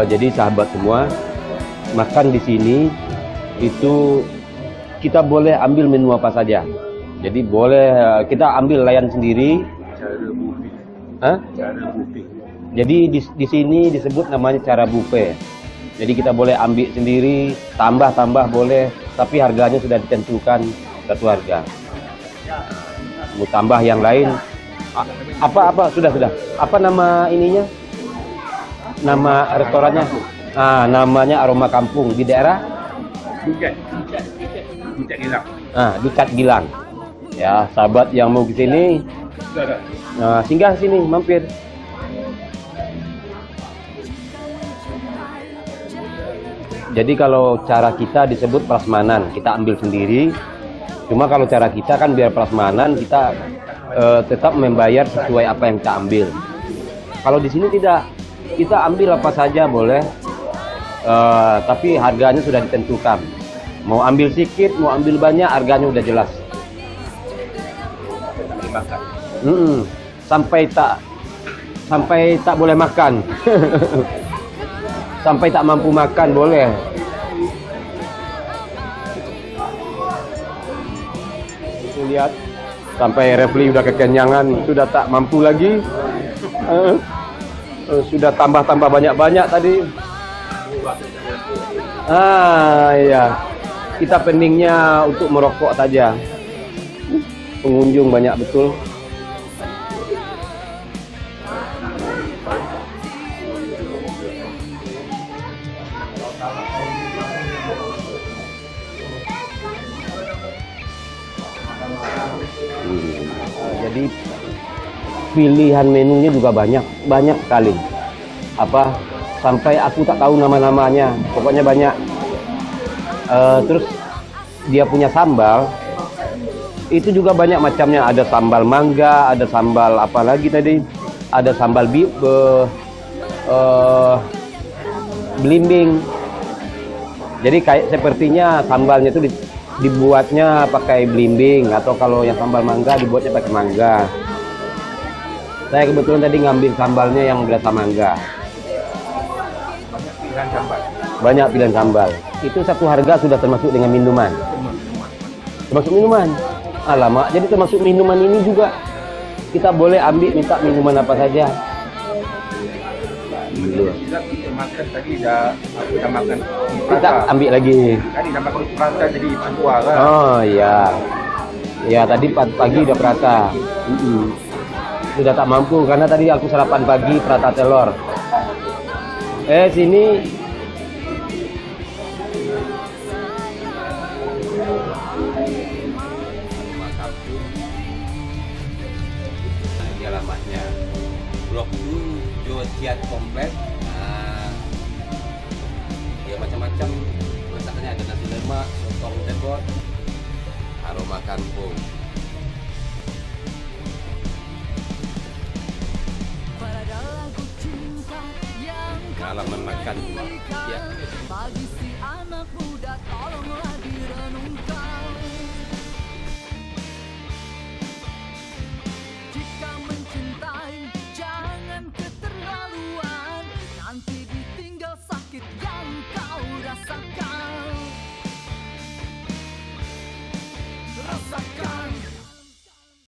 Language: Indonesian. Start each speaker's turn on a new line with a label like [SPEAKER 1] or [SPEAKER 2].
[SPEAKER 1] Jadi sahabat semua, makan di sini itu kita boleh ambil menu apa saja. Jadi boleh kita ambil layan sendiri.
[SPEAKER 2] Cara buffet.
[SPEAKER 1] Hah?
[SPEAKER 2] Cara buffet.
[SPEAKER 1] Jadi di sini disebut namanya cara buffet. Jadi kita boleh ambil sendiri, tambah boleh, tapi harganya sudah ditentukan satu harga. Mau tambah yang lain, apa sudah. Apa nama ininya? Nama restorannya? Namanya Aroma Kampung di daerah?
[SPEAKER 2] Bucat Gilang.
[SPEAKER 1] Di Kat Gilang. Ya, sahabat yang mau ke sini, singgah sini, mampir. Jadi kalau cara kita disebut prasmanan, kita ambil sendiri. Cuma kalau cara kita kan biar prasmanan, kita tetap membayar sesuai apa yang kita ambil. Kalau di sini tidak, kita ambil apa saja boleh, tapi harganya sudah ditentukan. Mau ambil sedikit, mau ambil banyak, harganya udah jelas. Sampai tak boleh makan. Sampai tak mampu makan boleh. Itu lihat, sampai Refli udah kekenyangan, sudah tak mampu lagi. Sudah tambah banyak tadi. Iya. Kita pentingnya untuk merokok saja. Pengunjung banyak betul. Jadi pilihan menunya juga banyak sekali. Sampai aku tak tahu nama-namanya, pokoknya banyak. Terus dia punya sambal, itu juga banyak macamnya. Ada sambal mangga, ada sambal apa lagi tadi, ada sambal belimbing. Jadi kayak sepertinya sambalnya itu dibuatnya pakai belimbing, atau kalau yang sambal mangga dibuatnya pakai mangga. Saya kebetulan tadi ngambil sambalnya yang berasa mangga. Banyak pilihan sambal. Itu satu harga sudah termasuk dengan minuman. Termasuk minuman. Alamak, jadi termasuk minuman ini juga kita boleh ambil, minta minuman apa saja.
[SPEAKER 2] Kita makan tadi aku dah makan.
[SPEAKER 1] Kita ambil lagi.
[SPEAKER 2] Tadi dah makan perasa jadi dua kan.
[SPEAKER 1] Oh iya. Ya tadi pagi udah perata. Sudah tak mampu karena tadi aku sarapan pagi perata telur. Sini. Ini alamatnya. Blok 2 Josiat Kompleks. Ya macam-macam masakannya, ada nasi lemak, sotong jebot, Aroma Kampung. Pengalaman makan ya.